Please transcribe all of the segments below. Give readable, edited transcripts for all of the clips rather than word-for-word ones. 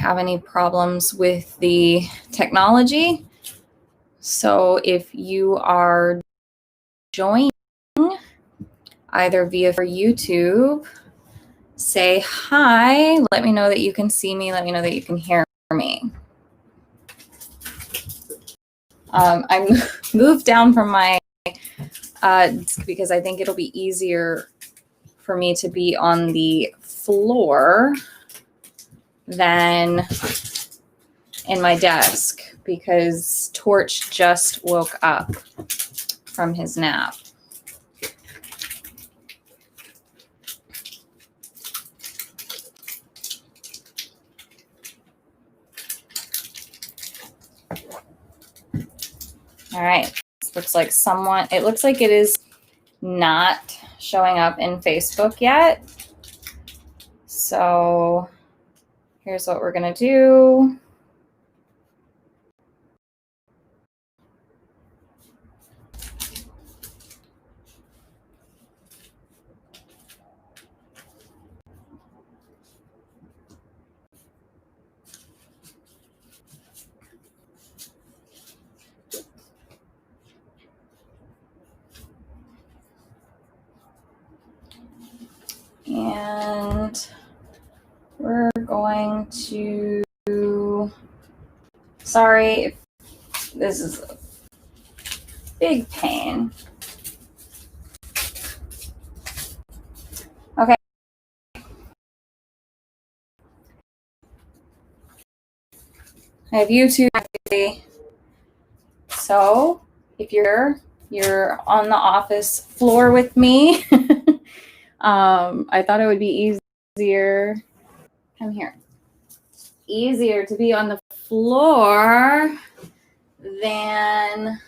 have any problems with the technology. So if you are joining either via YouTube, say hi. Let me know that you can see me. Let me know that you can hear me. I moved down from my because I think it'll be easier for me to be on the floor than in my desk because Torch just woke up from his nap. All right. This looks like it looks like it is not showing up in Facebook yet. So here's what we're going to do. And we're going to, sorry if this is a big pain. Okay. I have YouTube. So if you're on the office floor with me, I thought it would be easier. Come here. Easier to be on the floor than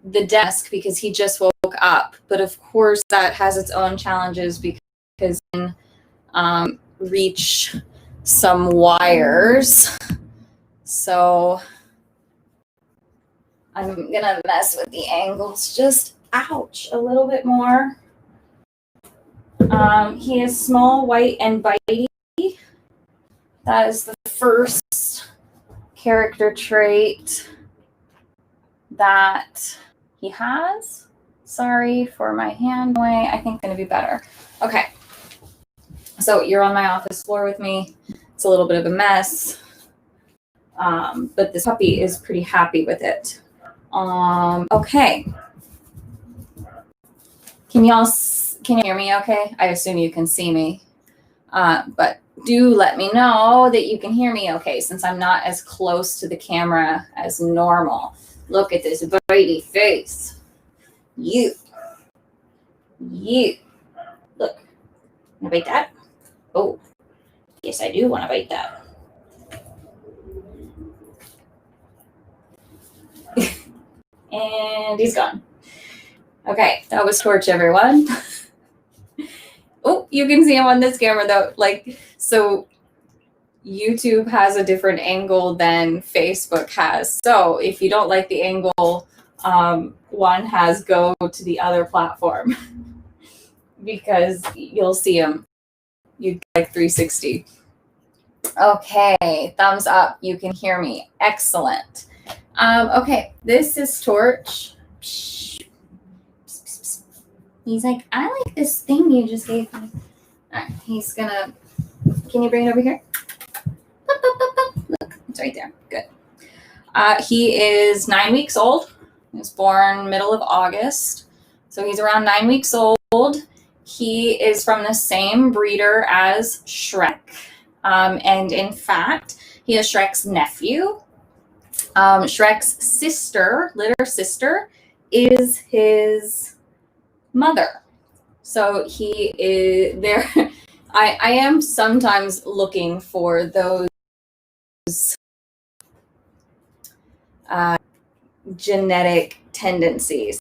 the desk because he just woke up. But of course, that has its own challenges because reach some wires. So I'm gonna mess with the angles just ouch a little bit more. He is small, white, and bitey. That is the first character trait that he has. Sorry for my hand way. I think it's going to be better. Okay. So you're on my office floor with me. It's a little bit of a mess. But this puppy is pretty happy with it. Okay. Can you hear me okay? I assume you can see me. But do let me know that you can hear me okay, since I'm not as close to the camera as normal. Look at this bitey face. You. Look. Want to bite that? Oh, yes, I do want to bite that. And he's gone. Okay, that was Torch, everyone. Oh, you can see him on this camera though. So YouTube has a different angle than Facebook has. So if you don't like the angle one has, go to the other platform because you'll see him. You like 360. Okay, thumbs up. You can hear me. Excellent. Okay, this is Torch. He's like, I like this thing you just gave me. All right, he's gonna. Can you bring it over here? Look, it's right there. Good. He is 9 weeks old. He was born middle of August. So he's around 9 weeks old. He is from the same breeder as Shrek. And in fact, he is Shrek's nephew. Shrek's sister, litter sister, is his mother. So he is there. I am sometimes looking for those genetic tendencies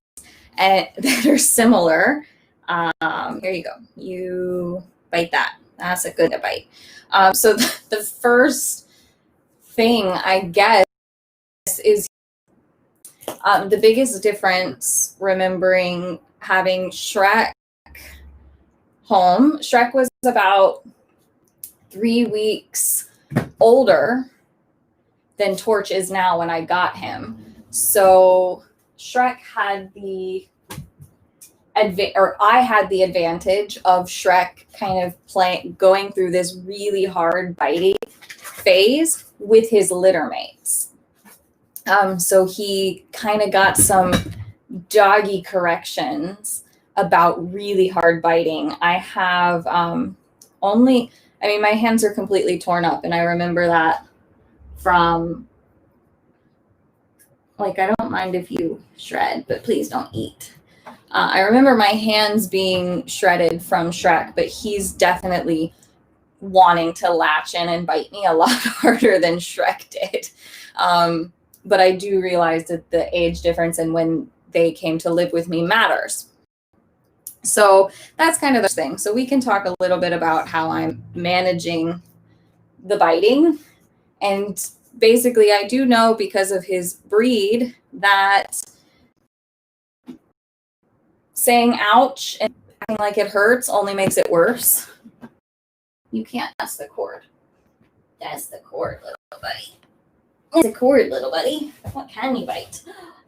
and that are similar. Here you go. You bite that. That's a good bite. So the first thing, I guess, is the biggest difference remembering having Shrek home. Shrek was about 3 weeks older than Torch is now when I got him. So Shrek had the I had the advantage of Shrek kind of going through this really hard biting phase with his litter mates. So he kind of got some doggy corrections about really hard biting. I have my hands are completely torn up, and I remember that from, like, I don't mind if you shred, but please don't eat. I remember my hands being shredded from Shrek, but he's definitely wanting to latch in and bite me a lot harder than Shrek did. But I do realize that the age difference and when they came to live with me matters. So that's kind of the thing. So we can talk a little bit about how I'm managing the biting. And basically, I do know because of his breed that saying ouch and acting like it hurts only makes it worse. You can't. That's the cord. That's the cord, little buddy. That's the cord, little buddy. What can you bite?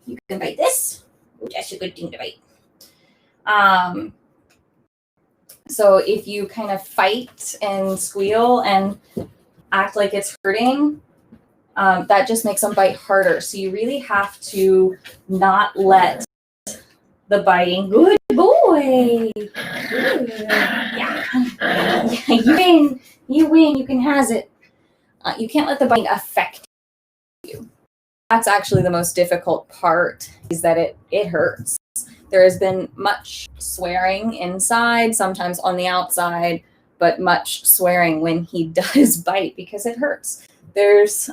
You can bite this. Ooh, that's a good thing to bite. So if you kind of fight and squeal and act like it's hurting, that just makes them bite harder. So you really have to not let the biting. Good boy. Good. Yeah. You win. You win. You can has it. You can't let the biting affect you. That's actually the most difficult part, is that it hurts. There has been much swearing inside, sometimes on the outside, but much swearing when he does bite because it hurts. There's,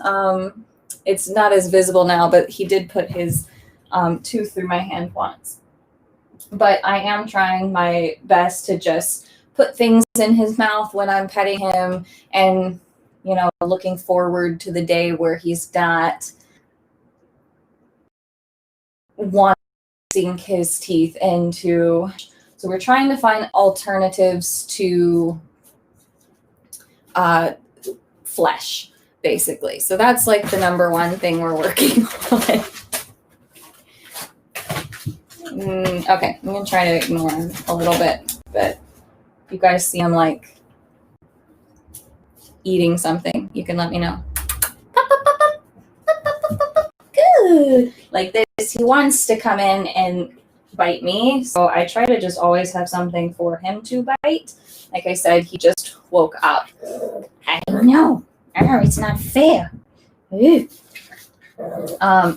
it's not as visible now, but he did put his tooth through my hand once. But I am trying my best to just put things in his mouth when I'm petting him, and, you know, looking forward to the day where he's not wanting to sink his teeth into. So we're trying to find alternatives to flesh, basically. So that's like the number one thing we're working on. Okay, I'm gonna try to ignore him a little bit, but you guys see him like eating something, you can let me know. Good. Like this, he wants to come in and bite me, so I try to just always have something for him to bite. Like I said, he just woke up. I know, it's not fair.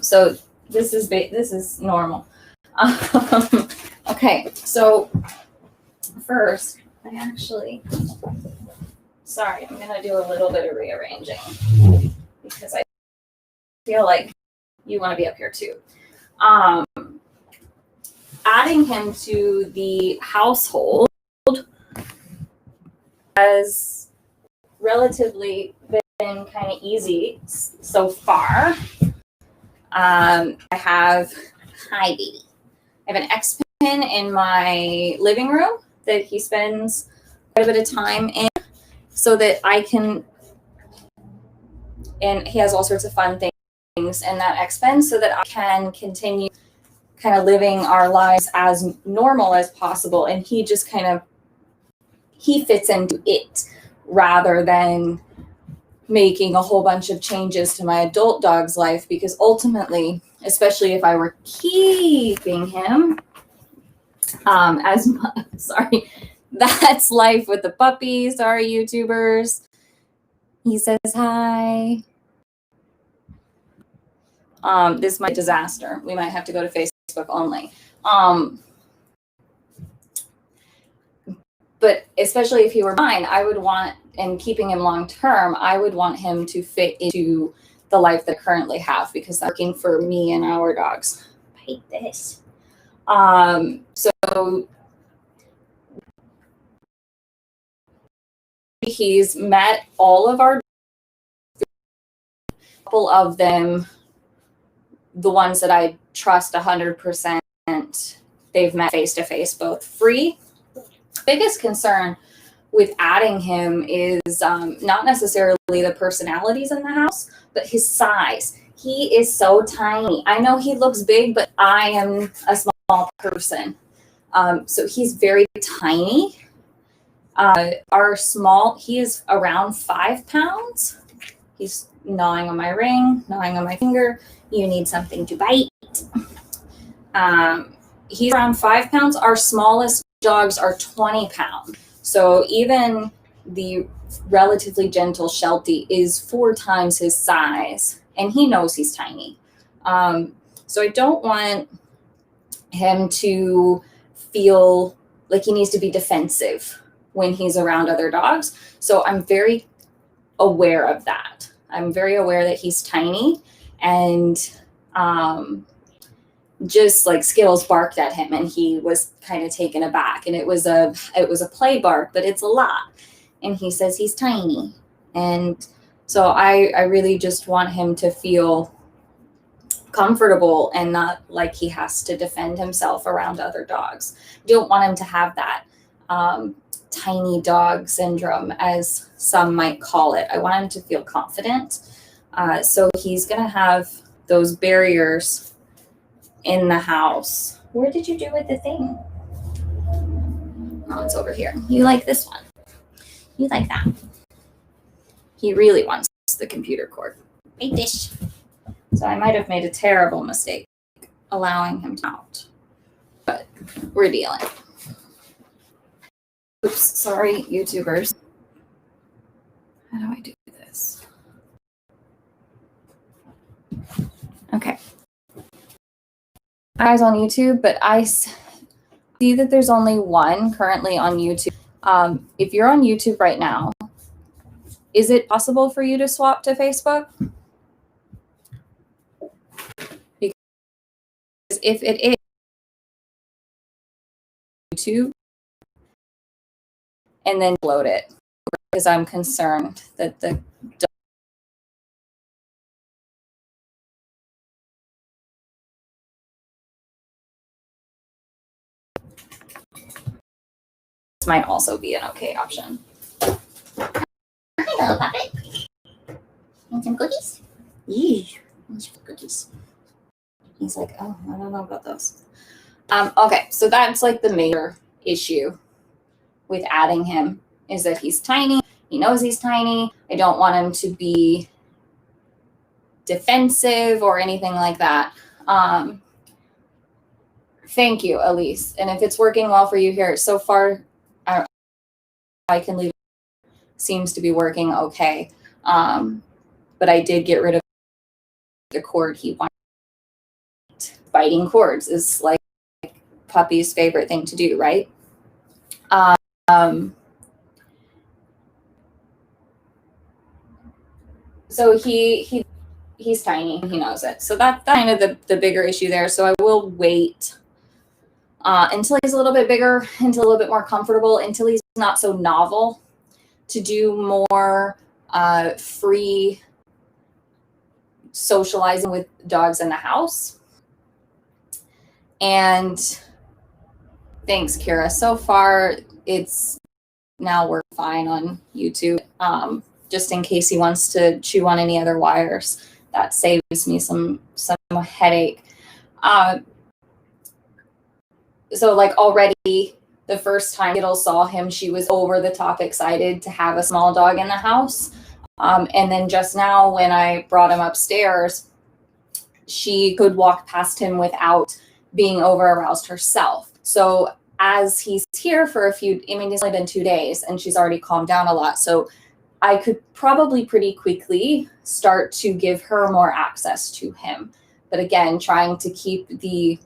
So this is normal. Okay, so first, I'm gonna do a little bit of rearranging because I feel like you want to be up here too. Adding him to the household has relatively been kind of easy so far. I have, hi baby. I have an X-Pen in my living room that he spends quite a bit of time in, so that I can, and he has all sorts of fun things in that X-Pen, so that I can continue kind of living our lives as normal as possible. And he just he fits into it rather than making a whole bunch of changes to my adult dog's life, because ultimately, especially if I were keeping him, sorry, that's life with the puppy. Sorry, YouTubers. He says hi. This might be a disaster. We might have to go to Facebook only. But especially if he were mine, I would want, and keeping him long term, I would want him to fit into the life that I currently have, because that's working for me and our dogs. Bite this. So he's met all of our, a couple of them, the ones that I trust 100%, they've met face to face, both free. Biggest concern with adding him is not necessarily the personalities in the house, but his size. He is so tiny. I know he looks big, but I am a small person. So he's very tiny. He is around 5 pounds. He's gnawing on my ring, gnawing on my finger. You need something to bite. He's around 5 pounds. Our smallest dogs are 20 pounds. So even the relatively gentle Sheltie is 4 times his size, and he knows he's tiny. So I don't want him to feel like he needs to be defensive when he's around other dogs. So I'm very aware of that. I'm very aware that he's tiny, and just like Skittles barked at him and he was kind of taken aback, and it was a play bark, but it's a lot. And he says he's tiny. And so I really just want him to feel comfortable and not like he has to defend himself around other dogs. Don't want him to have that tiny dog syndrome, as some might call it. I want him to feel confident. So he's going to have those barriers in the house. Where did you do with the thing? Oh, it's over here. You like this one. You like that. He really wants the computer cord. Hey, dish. So I might have made a terrible mistake allowing him out, but we're dealing. Oops, sorry, YouTubers. How do I do this? Okay. Eyes on YouTube, but I see that there's only one currently on YouTube. If you're on YouTube right now, is it possible for you to swap to Facebook? Because if it is YouTube, and then load it, because I'm concerned that the might also be an okay option. Hello, puppet. Want some cookies? Yeah, cookies. He's like, oh, I don't know about those. Okay, so that's like the major issue with adding him, is that he's tiny. He knows he's tiny. I don't want him to be defensive or anything like that. Thank you, Elise. And if it's working well for you here, so far, I can leave. Seems to be working okay. But I did get rid of the cord he wanted. Biting cords is like puppy's favorite thing to do, right? So he's tiny. He knows it. So that's kind of the bigger issue there. So I will wait until he's a little bit bigger, until a little bit more comfortable, until he's not so novel, to do more free socializing with dogs in the house. And thanks, Kira. So far, it's now worked fine on YouTube. Just in case he wants to chew on any other wires, that saves me some headache. So like already the first time Skittles saw him, she was over the top excited to have a small dog in the house. And then just now when I brought him upstairs, she could walk past him without being over aroused herself. So as he's here for it's only been 2 days and she's already calmed down a lot. So I could probably pretty quickly start to give her more access to him. But again, trying to keep the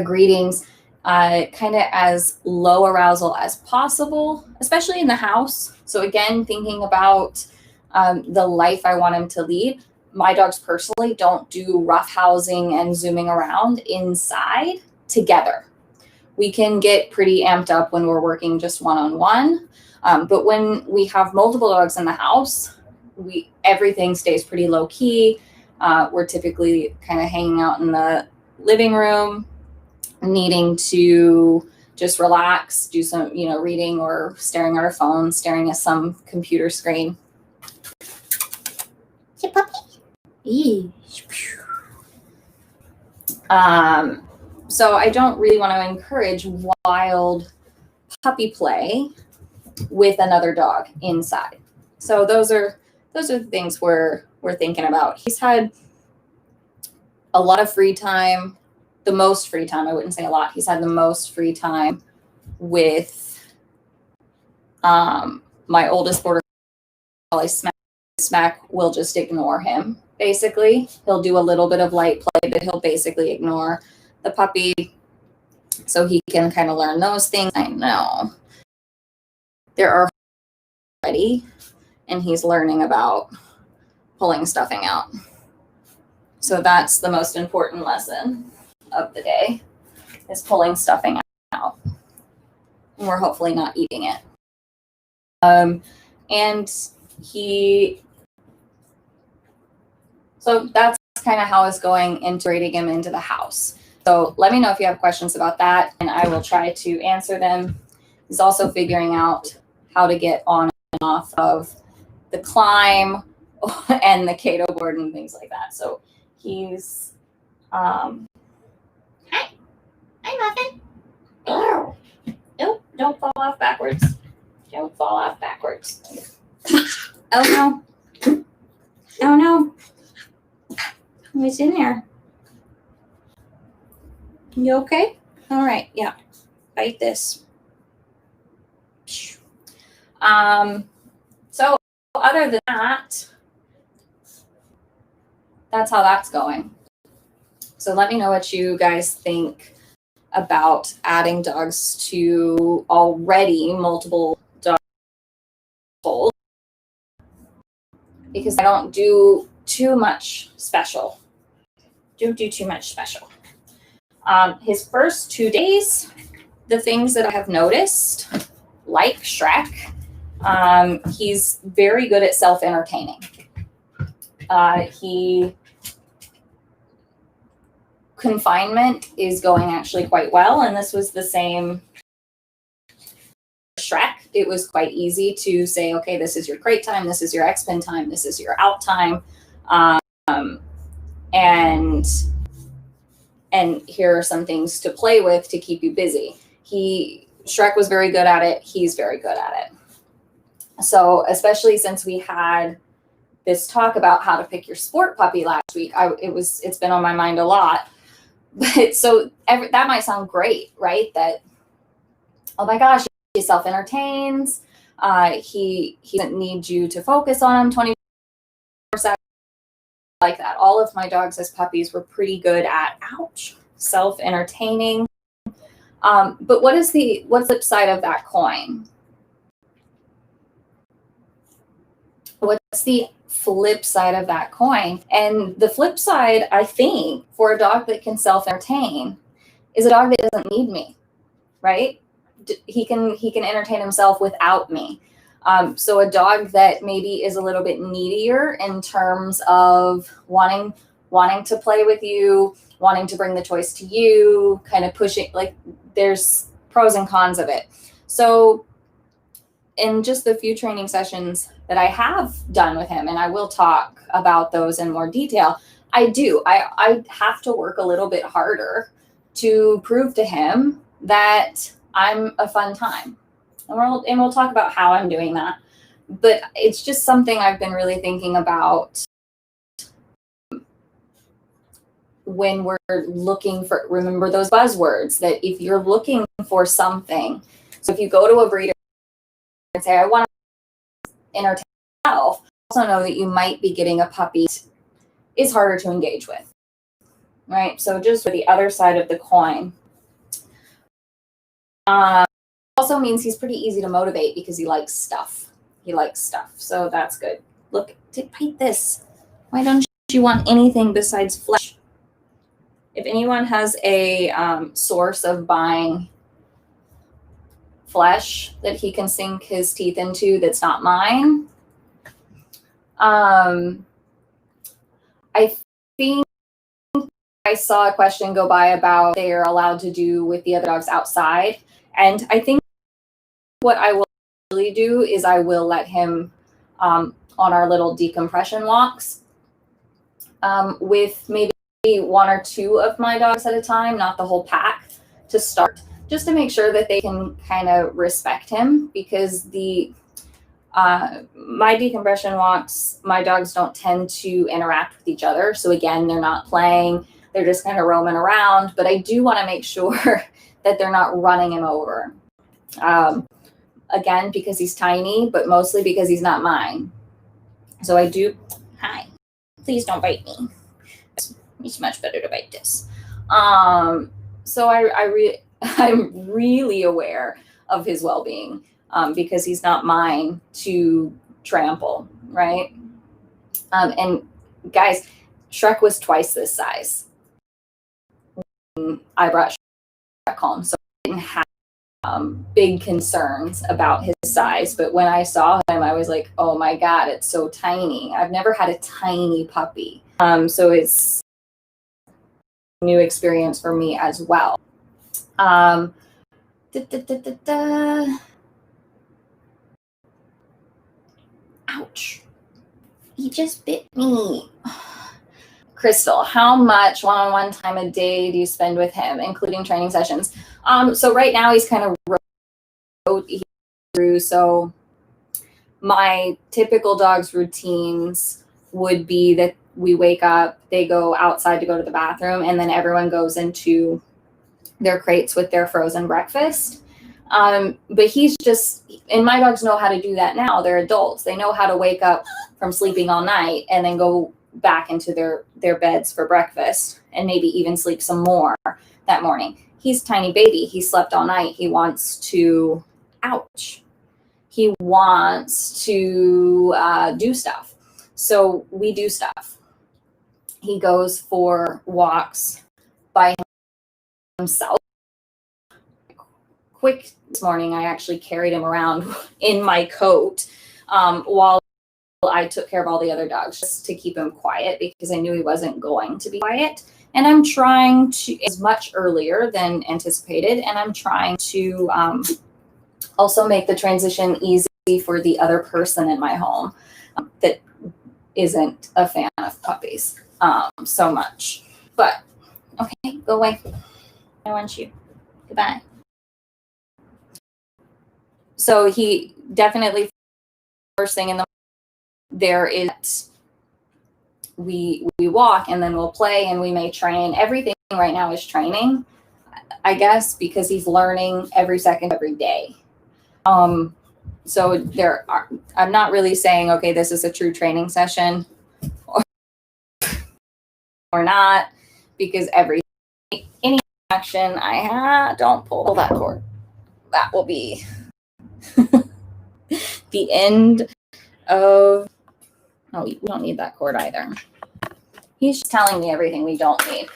greetings kind of as low arousal as possible, especially in the house. So again, thinking about the life I want him to lead. My dogs personally don't do roughhousing and zooming around inside together. We can get pretty amped up when we're working just one-on-one. But when we have multiple dogs in the house, everything stays pretty low key. We're typically kind of hanging out in the living room, needing to just relax, do some, reading or staring at her phone, staring at some computer screen. Hey, puppy. So I don't really want to encourage wild puppy play with another dog inside. So those are the things we're thinking about. He's had a lot of free time, the most free time. I wouldn't say a lot. He's had the most free time with my oldest border collie. Smack will just ignore him. Basically, he'll do a little bit of light play, but he'll basically ignore the puppy, so he can kind of learn those things. I know there are already, and he's learning about pulling stuffing out. So that's the most important lesson of the day, is pulling stuffing out. And we're hopefully not eating it. And so that's kind of how it's going, integrating him into the house. So let me know if you have questions about that, and I will try to answer them. He's also figuring out how to get on and off of the climb and the Cato board and things like that. So he's Hi, Muffin. oh, nope, don't fall off backwards. Don't fall off backwards. Oh no. Oh no. What's in there? You okay? All right, yeah. Bite this. So other than that, that's how that's going. So let me know what you guys think about adding dogs to already multiple dog holds, because I don't do too much special. Don't do too much special. His first 2 days, the things that I have noticed, like Shrek, he's very good at self-entertaining. Confinement is going actually quite well, and this was the same Shrek. It was quite easy to say, okay, this is your crate time, this is your X-Pen time, this is your out time, and here are some things to play with to keep you busy. Shrek was very good at it. He's very good at it. So especially since we had this talk about how to pick your sport puppy last week, it's been on my mind a lot. But so that might sound great, right? That, oh my gosh, he self-entertains. He doesn't need you to focus on him 24/7. Like that. All of my dogs as puppies were pretty good at, self-entertaining. But what's the flip side of that coin? What's the flip side of that coin? And the flip side, I think, for a dog that can self-entertain is a dog that doesn't need me, right? He can entertain himself without me. So a dog that maybe is a little bit needier in terms of wanting to play with you, wanting to bring the toys to you, kind of pushing, like there's pros and cons of it. So in just the few training sessions that I have done with him, and I will talk about those in more detail, I have to work a little bit harder to prove to him that I'm a fun time. And we'll talk about how I'm doing that. But it's just something I've been really thinking about when we're looking for, remember those buzzwords, that if you're looking for something, so if you go to a breeder and say, I want to entertain myself, also know that you might be getting a puppy is harder to engage with, right? So just for the other side of the coin, also means he's pretty easy to motivate because he likes stuff. So that's good. Look, bite this. Why don't you want anything besides flesh? If anyone has a source of buying flesh that he can sink his teeth into that's not mine, I think I saw a question go by about they're allowed to do with the other dogs outside. And I think what I will really do is I will let him on our little decompression walks with maybe one or two of my dogs at a time, not the whole pack to start, just to make sure that they can kind of respect him, because my decompression walks, my dogs don't tend to interact with each other. So again, they're not playing, they're just kind of roaming around, but I do want to make sure that they're not running him over. Again, because he's tiny, but mostly because he's not mine. So I do, hi, please don't bite me. It's much better to bite this. So I'm really aware of his well-being because he's not mine to trample, right? And guys, Shrek was twice this size when I brought Shrek home, so I didn't have big concerns about his size. But when I saw him, I was like, oh my God, it's so tiny. I've never had a tiny puppy. So it's a new experience for me as well. Ouch. He just bit me. Crystal, how much one-on-one time a day do you spend with him, including training sessions? So right now he's kind of through. So my typical dog's routines would be that we wake up, they go outside to go to the bathroom, and then everyone goes into their crates with their frozen breakfast. But he's just, and my dogs know how to do that now. They're adults. They know how to wake up from sleeping all night and then go back into their beds for breakfast and maybe even sleep some more that morning. He's a tiny baby. He slept all night. He wants to, ouch. He wants to do stuff. So we do stuff. He goes for walks by himself. Quick this morning, I actually carried him around in my coat while I took care of all the other dogs, just to keep him quiet, because I knew he wasn't going to be quiet. And I'm trying to, it's much earlier than anticipated, and I'm trying to also make the transition easy for the other person in my home that isn't a fan of puppies so much. But okay, go away. I want you. Goodbye. So he definitely, first thing in the there is we walk, and then we'll play, and we may train. Everything right now is training, I guess, because he's learning every second, every day. So I'm not really saying, okay, this is a true training session or not, because any action I have, don't pull that cord. That will be the end of, oh, we don't need that cord either. He's just telling me everything we don't need.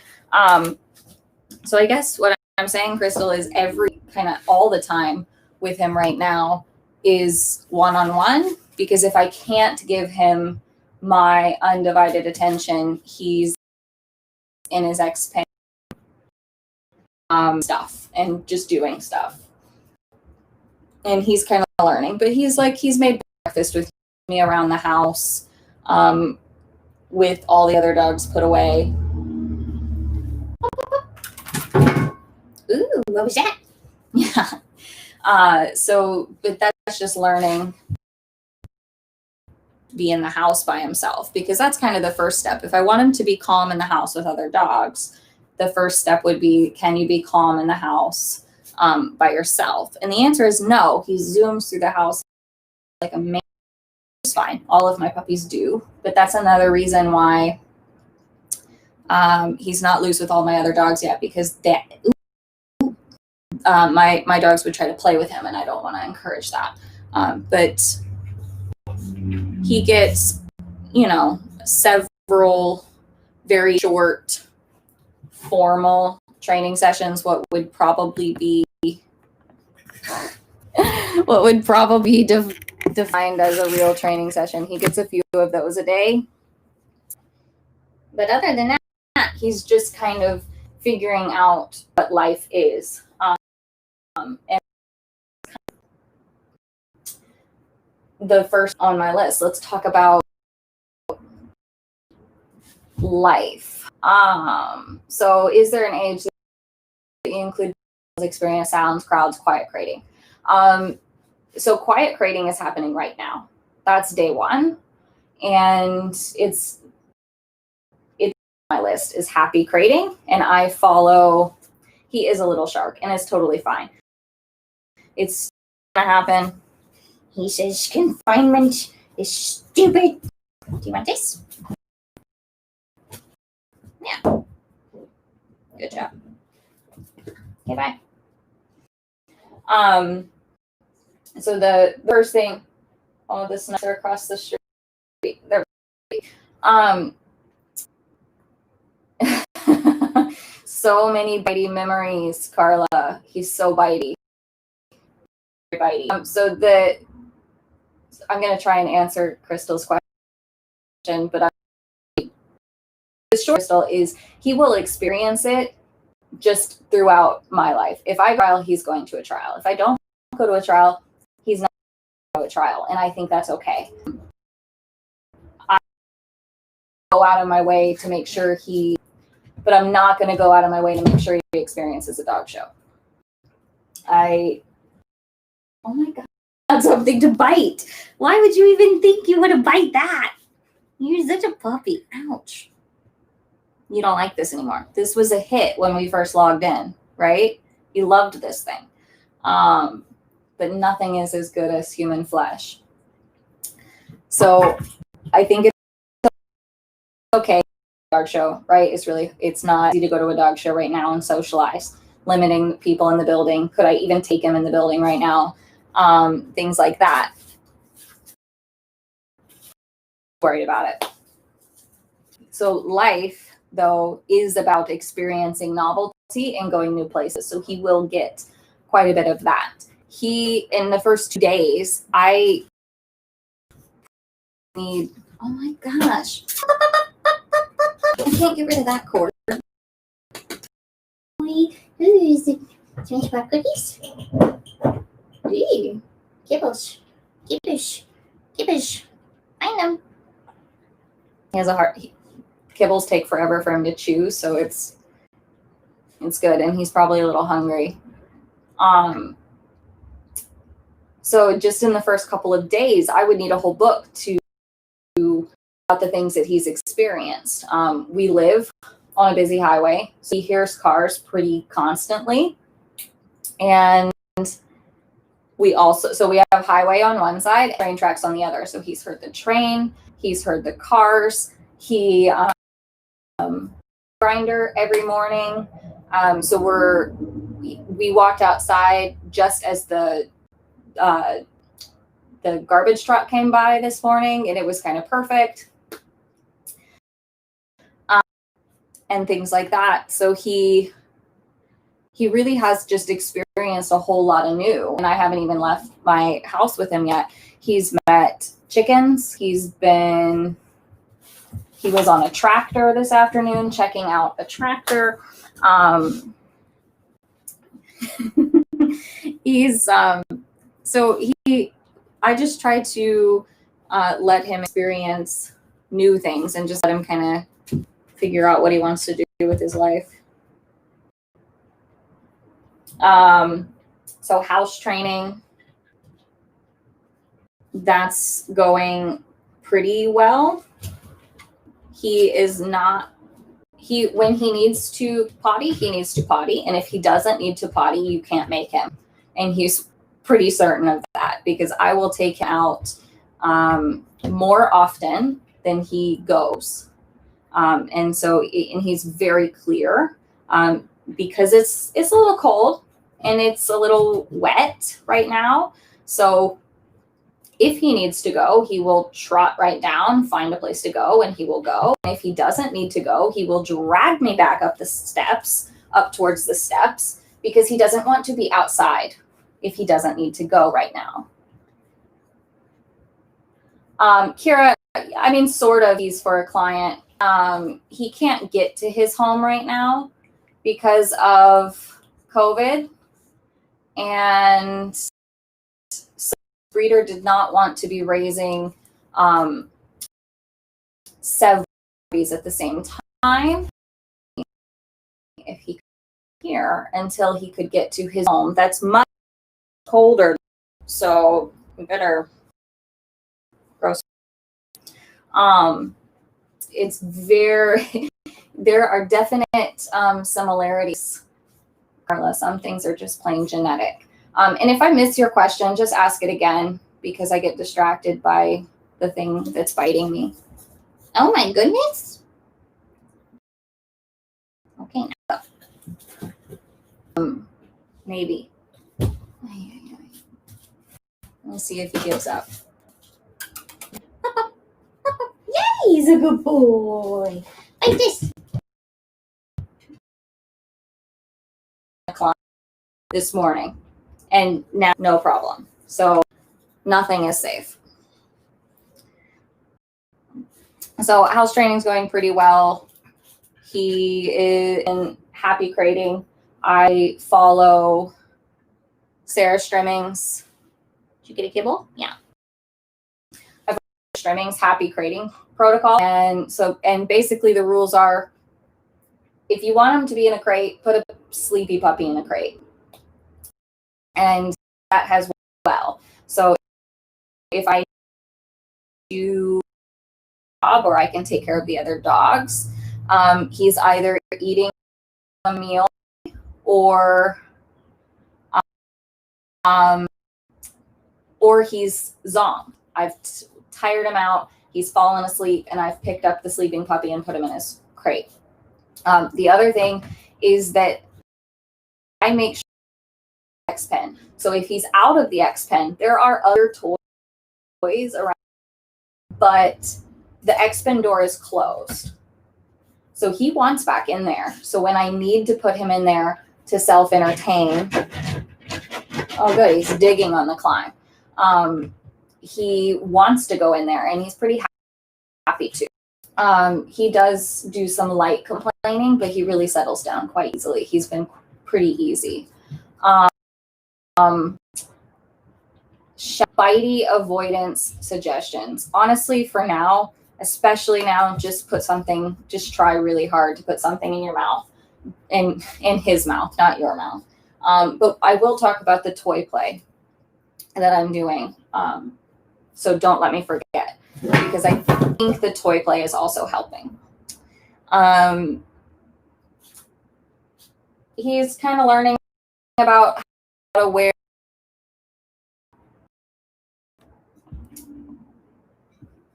So I guess what I'm saying, Crystal, is every kind of all the time with him right now is one-on-one, because if I can't give him my undivided attention, he's in his X-Pen stuff and just doing stuff. And he's kind of learning, but he's made breakfast with me around the house with all the other dogs put away. Ooh, what was that? Yeah. So, but that's just learning to be in the house by himself, because that's kind of the first step. If I want him to be calm in the house with other dogs, the first step would be, can you be calm in the house by yourself? And the answer is no. He zooms through the house like a man. It's fine. All of my puppies do. But that's another reason why he's not loose with all my other dogs yet, because my dogs would try to play with him, and I don't want to encourage that. But he gets, several very short, formal training sessions. What would probably be defined as a real training session. He gets a few of those a day. But other than that, he's just kind of figuring out what life is. And the first on my list. Let's talk about life. So is there an age that you include experience, sounds, crowds, quiet crating? So quiet crating is happening right now. That's day one. And it's my list is happy crating, and I follow, he is a little shark and it's totally fine. It's gonna happen. He says confinement is stupid. Do you want this? Yeah. Good job. Okay, bye. So the first thing, oh, the snakes are across the street. They're so many bitey memories, Carla. He's so bitey. So I'm gonna try and answer Crystal's question, but the short Crystal is he will experience it just throughout my life. If I go to a trial, he's going to a trial. If I don't go to a trial, he's not going to a trial, and I think that's okay. I go out of my way to make sure but I'm not going to go out of my way to make sure he experiences a dog show. Oh my God, that's something to bite. Why would you even think you would bite that? You're such a puppy. Ouch. You don't like this anymore. This was a hit when we first logged in, right? You loved this thing. But nothing is as good as human flesh. So I think it's okay. Dog show, right? It's not easy to go to a dog show right now and socialize, limiting people in the building. Could I even take him in the building right now? Things like that. Worried about it. So life, though, is about experiencing novelty and going new places. So he will get quite a bit of that. In the first 2 days, I need, oh my gosh. I can't get rid of that cord. Is it SpongeBob cookies? Gee, Kibbles. Find them. He has a heart. Kibbles take forever for him to chew, so it's good, and he's probably a little hungry. So just in the first couple of days, I would need a whole book about the things that he's experienced. We live on a busy highway, so he hears cars pretty constantly, and we have highway on one side, train tracks on the other. So he's heard the train, he's heard the cars. He grinder every morning. So we walked outside just as the garbage truck came by this morning, and it was kind of perfect. And things like that. So he really has just experienced a whole lot of new, and I haven't even left my house with him yet. He's met chickens. He was on a tractor this afternoon, checking out a tractor. I just try to let him experience new things and just let him kind of figure out what he wants to do with his life. So house training, that's going pretty well. When he needs to potty, he needs to potty. And if he doesn't need to potty, you can't make him. And he's pretty certain of that, because I will take him out more often than he goes. And he's very clear, because it's a little cold and it's a little wet right now. So if he needs to go, he will trot right down, find a place to go, and he will go. And if he doesn't need to go, he will drag me back up towards the steps, because he doesn't want to be outside if he doesn't need to go right now. Kira, I mean, sort of, he's for a client. He can't get to his home right now because of COVID. And breeder did not want to be raising several puppies at the same time if he could here until he could get to his home. That's much colder, so we better gross. It's very there are definite similarities. Regardless, some things are just plain genetic. And if I miss your question, just ask it again because I get distracted by the thing that's biting me. Oh my goodness. Okay. Maybe. Let me see if he gives up. Yay, he's a good boy. Like this. This morning, and now no problem. So nothing is safe. So house training is going pretty well. He is in Happy Crating. I follow Sarah Stremming's. Did you get a kibble? Yeah. I follow Stremming's Happy Crating protocol, and basically the rules are: if you want him to be in a crate, put a sleepy puppy in a crate, and that has worked well. So if I do job or I can take care of the other dogs, he's either eating a meal or he's zombed. I've tired him out. He's fallen asleep, and I've picked up the sleeping puppy and put him in his crate. The other thing is that I make sure X pen. So if he's out of the X pen, there are other toys around, but the X pen door is closed. So he wants back in there. So when I need to put him in there to self-entertain, oh good, he's digging on the climb. He wants to go in there, and he's pretty happy to. He does do some light complaining, but he really settles down quite easily. He's been pretty easy. Bitey avoidance suggestions. Honestly, for now, especially now, just try really hard to put something in your mouth, in his mouth, not your mouth. But I will talk about the toy play that I'm doing. So don't let me forget, because I think the toy play is also helping. He's kind of learning about how to wear.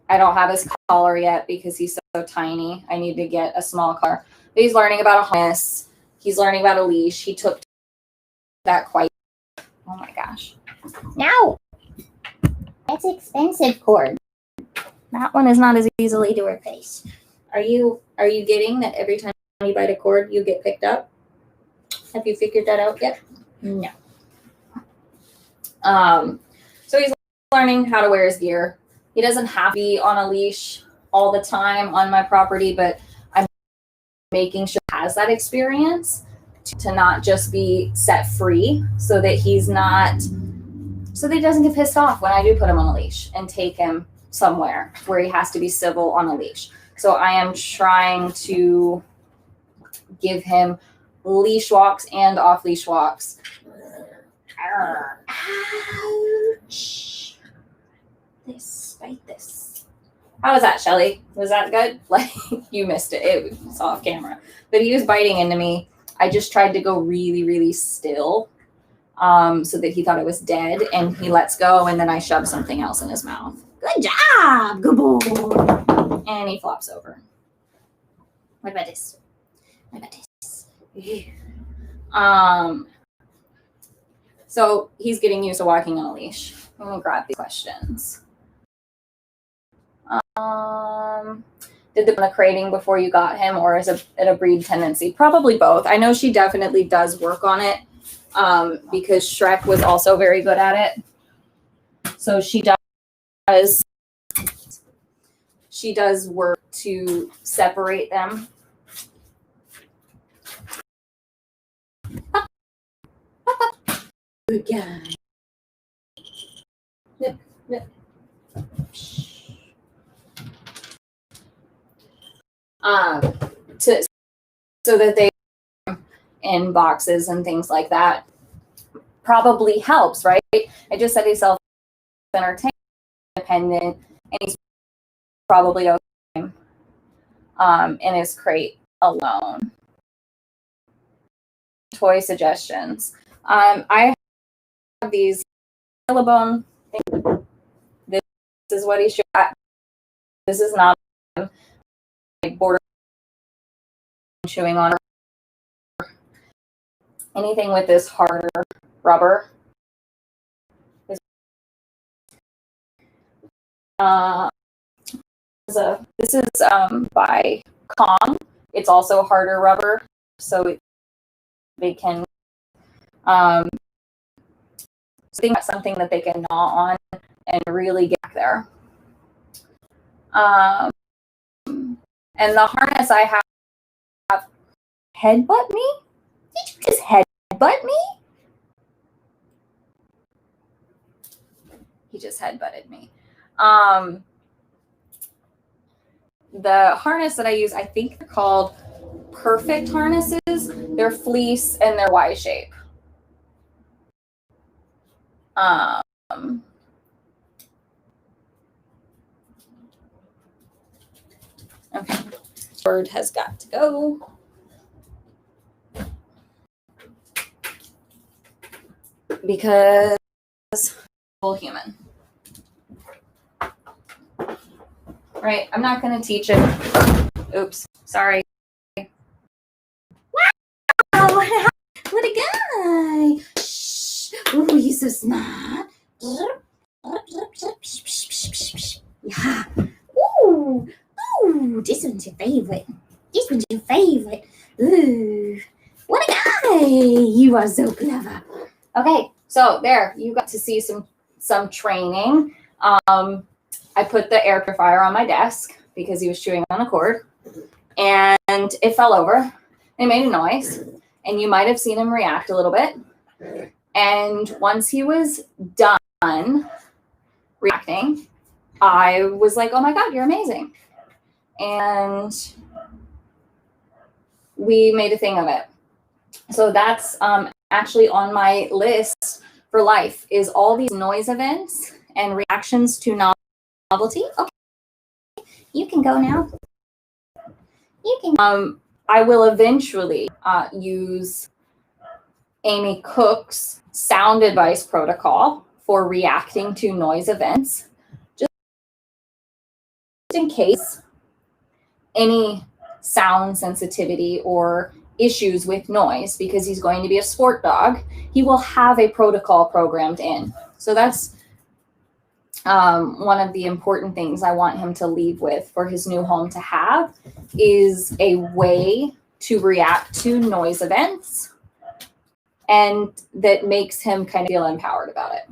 I don't have his collar yet because he's so tiny. I need to get a small collar. But he's learning about a harness. He's learning about a leash. He took that quite. Oh my gosh. No! That's expensive cord. That one is not as easily to replace. Are you getting that every time you bite a cord, you get picked up? Have you figured that out yet? No. So he's learning how to wear his gear. He doesn't have to be on a leash all the time on my property, but I'm making sure he has that experience to not just be set free, so that he doesn't get pissed off when I do put him on a leash and take him somewhere where he has to be civil on a leash. So I am trying to give him leash walks and off leash walks. Ouch. Bite this. How was that, Shelly? Was that good? Like, you missed it. It was off camera. But he was biting into me. I just tried to go really, really still, so that he thought it was dead, and he lets go, and then I shove something else in his mouth. Good job, good boy. And he flops over. What about this? What about this? So he's getting used to walking on a leash. I'm gonna grab the questions. Did the crating before you got him, or is it a breed tendency? Probably both. I know she definitely does work on it, because Shrek was also very good at it. So she does work to separate them. Good guy. Nip, nip. So that they in boxes and things like that probably helps, right? I just said he's self-entertained, independent, and he's probably okay in his crate alone. Toy suggestions. I have these Bone. This is what he should. This is not like border chewing on anything with this harder rubber. This is by Kong. It's also harder rubber, so they can something that they can gnaw on and really get back there. And the harness I have headbutt me? Did you just headbutt me? He just headbutted me. The harness that I use, I think they're called Perfect harnesses. They're fleece and they're Y shape. Okay, bird has got to go. Because full human. Right, I'm not going to teach it. Oops, sorry. Wow, what a guy. Shh. Ooh, he's so smart. Yeah. Ooh, this one's your favorite. This one's your favorite. Ooh, what a guy. You are so clever. Okay, so there, you got to see some training. I put the air purifier on my desk because he was chewing on the cord, and it fell over. It made a noise, and you might have seen him react a little bit. And once he was done reacting, I was like, oh my God, you're amazing. And we made a thing of it. So that's actually on my list for life, is all these noise events and reactions to novelty. Okay, you can go now. You can. I will eventually use Amy Cook's sound advice protocol for reacting to noise events, just in case any sound sensitivity or issues with noise, because he's going to be a sport dog. He will have a protocol programmed in. So that's one of the important things I want him to leave with for his new home to have, is a way to react to noise events, and that makes him kind of feel empowered about it.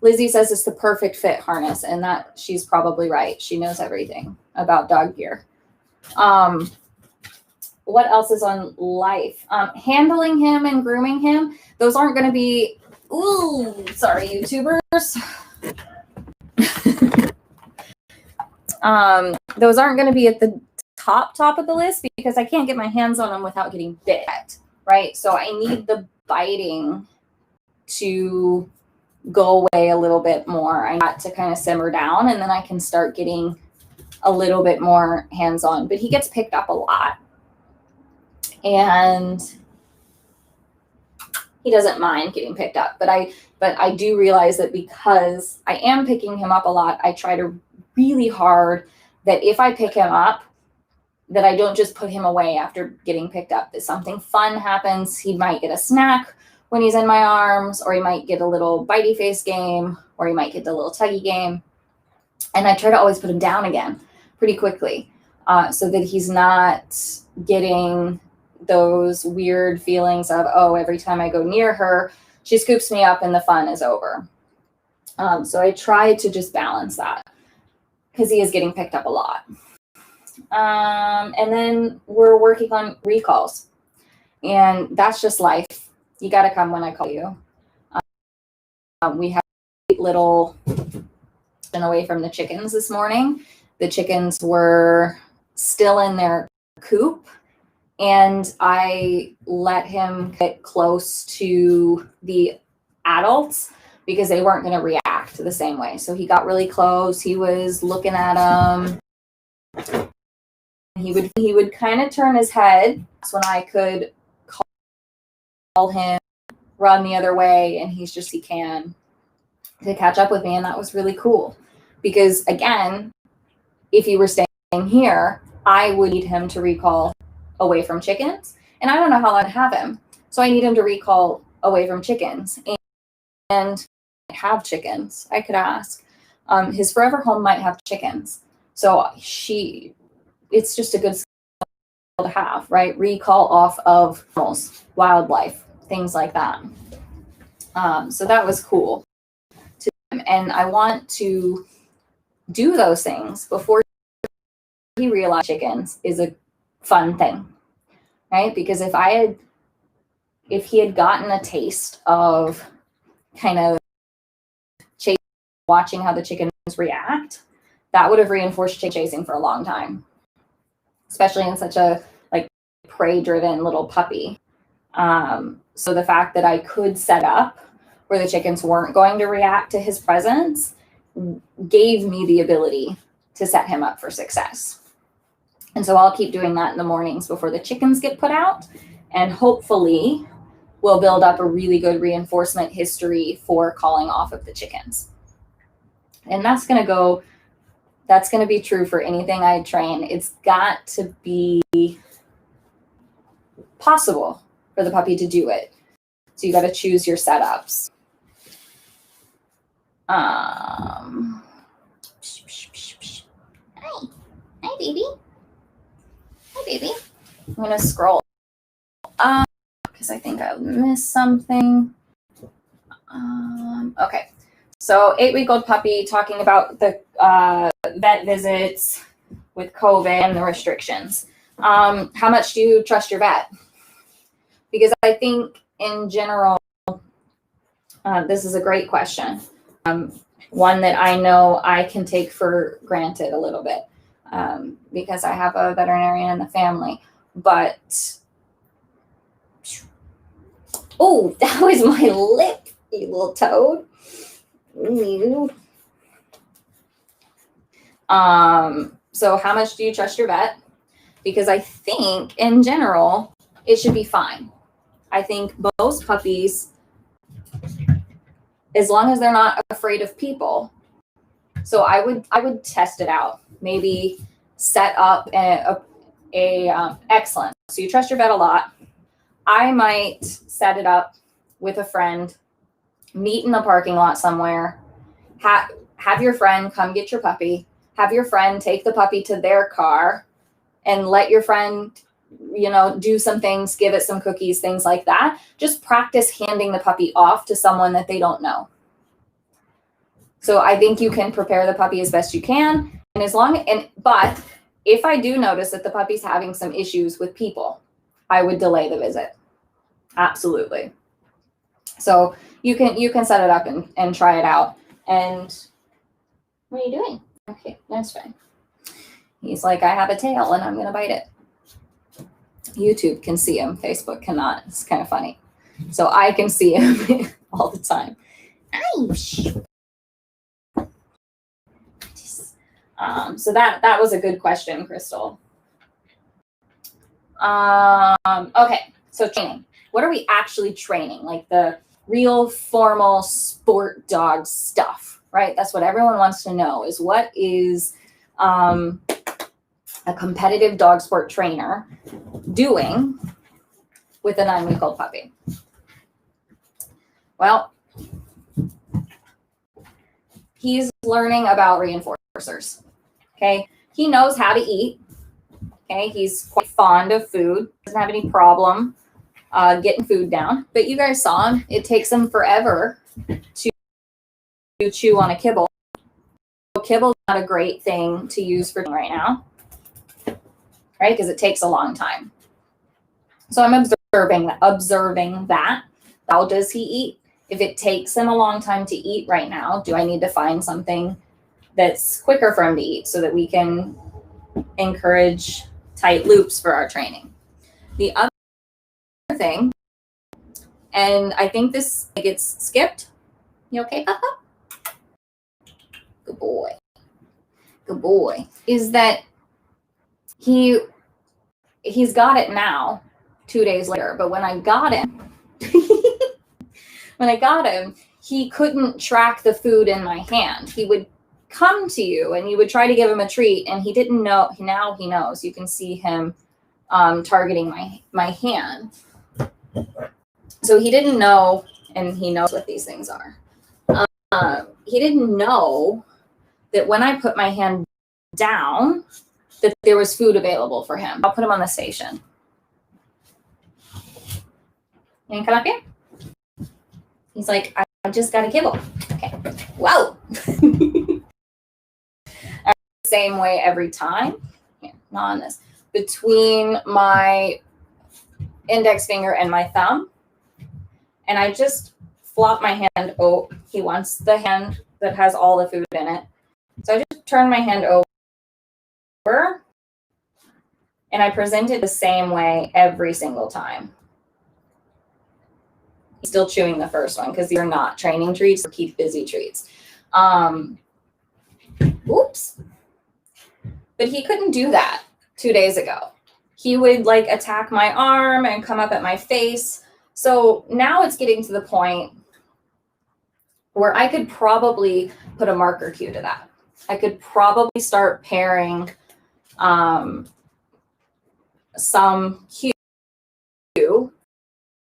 Lizzie says it's the perfect fit harness, and that she's probably right. She knows everything about dog gear. What else is on life? Handling him and grooming him. Those aren't going to be, ooh, sorry, YouTubers. Those aren't going to be at the top of the list, because I can't get my hands on them without getting bit, right? So I need the biting to go away a little bit more. I got to kind of simmer down, and then I can start getting a little bit more hands-on. But he gets picked up a lot, and he doesn't mind getting picked up. But I do realize that because I am picking him up a lot, I try to really hard that if I pick him up, that I don't just put him away after getting picked up. That something fun happens. He might get a snack when he's in my arms, or he might get a little bitey face game, or he might get the little tuggy game. And I try to always put him down again pretty quickly, so that he's not getting those weird feelings of, oh, every time I go near her, she scoops me up and the fun is over. So I try to just balance that, because he is getting picked up a lot. And then we're working on recalls, and that's just life. You got to come when I call you. We have little away from the chickens this morning. The chickens were still in their coop, and I let him get close to the adults because they weren't going to react the same way. So he got really close. He was looking at them. He would kind of turn his head. That's when I could call him, run the other way, and he can to catch up with me. And that was really cool because, again, if he were staying here, I would need him to recall away from chickens, and I don't know how long I'd have him. So I need him to recall away from chickens and have chickens. I could ask. His forever home might have chickens. So it's just a good skill to have, right? Recall off of animals, wildlife, things like that. So that was cool to him. And I want to do those things before he realized chickens is a fun thing, right? Because if he had gotten a taste of kind of watching how the chickens react, that would have reinforced chasing for a long time, especially in such a prey-driven little puppy. So the fact that I could set up where the chickens weren't going to react to his presence gave me the ability to set him up for success. And so I'll keep doing that in the mornings before the chickens get put out, and hopefully we'll build up a really good reinforcement history for calling off of the chickens. And that's going to be true for anything I train. It's got to be possible for the puppy to do it. So you got to choose your setups. Hi, baby. Hi, baby. I'm going to scroll because I think I missed something. Okay. So 8-week-old puppy, talking about the vet visits with COVID and the restrictions. How much do you trust your vet? Because I think in general, this is a great question. One that I know I can take for granted a little bit because I have a veterinarian in the family. But, oh, that was my lip, you little toad. So how much do you trust your vet? Because I think in general, it should be fine. I think most puppies, as long as they're not afraid of people. So I would test it out. Maybe set up a excellent. So you trust your vet a lot. I might set it up with a friend, meet in the parking lot somewhere, have your friend come get your puppy, have your friend take the puppy to their car, and let your friend, do some things, give it some cookies, things like that. Just practice handing the puppy off to someone that they don't know. So I think you can prepare the puppy as best you can. But if I do notice that the puppy's having some issues with people, I would delay the visit. Absolutely. So you can set it up and try it out. And what are you doing? Okay, that's fine. He's like, I have a tail and I'm going to bite it. YouTube can see him. Facebook cannot. It's kind of funny. So I can see him all the time. So that was a good question, Crystal. Okay, so training. What are we actually training? Like the real formal sport dog stuff, right? That's what everyone wants to know, is what is a competitive dog sport trainer doing with a 9-week-old puppy? Well, he's learning about reinforcers. Okay, he knows how to eat. Okay, he's quite fond of food, doesn't have any problem getting food down. But you guys saw him. It takes him forever to chew on a kibble. Kibble's not a great thing to use for right now, right? Because it takes a long time. So I'm observing that. How does he eat? If it takes him a long time to eat right now, do I need to find something that's quicker for him to eat so that we can encourage tight loops for our training? The other thing, and I think this gets skipped. You okay, Papa? Good boy. Good boy. Is that he's got it now, 2 days later. But when I got him, he couldn't track the food in my hand. He would come to you and you would try to give him a treat, and he didn't know. Now he knows. You can see him targeting my hand. So he didn't know, and he knows what these things are. He didn't know that when I put my hand down, that there was food available for him. I'll put him on the station. You can come up here? He's like, I just got a kibble. Okay. Whoa. Same way every time. Here, not on this. Between my index finger and my thumb. And I just flop my hand. Oh, he wants the hand that has all the food in it. So I just turn my hand over. And I present it the same way every single time. He's still chewing the first one because these are not training treats or keep busy treats. Oops. But he couldn't do that 2 days ago. He would like attack my arm and come up at my face. So now it's getting to the point where I could probably put a marker cue to that. I could probably start pairing some cue,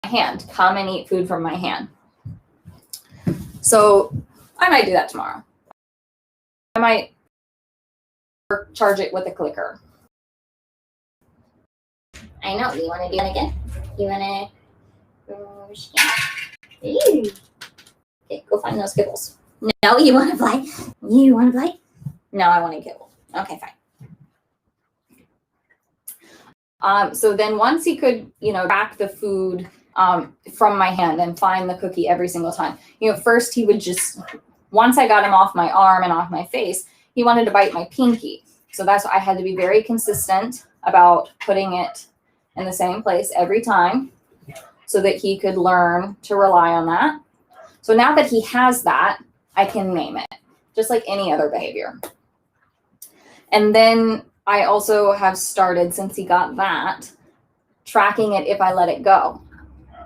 my hand, come and eat food from my hand. So I might do that tomorrow. I might charge it with a clicker. I know. You want to do it again? You want to? Okay, go find those kibbles. No, you want to play? You want to play? No, I want a kibble. Okay, fine. So then once he could, track the food from my hand and find the cookie every single time. First he would just, once I got him off my arm and off my face, he wanted to bite my pinky. So that's why I had to be very consistent about putting it in the same place every time so that he could learn to rely on that. So now that he has that, I can name it, just like any other behavior. And then I also have started, since he got that, tracking it if I let it go,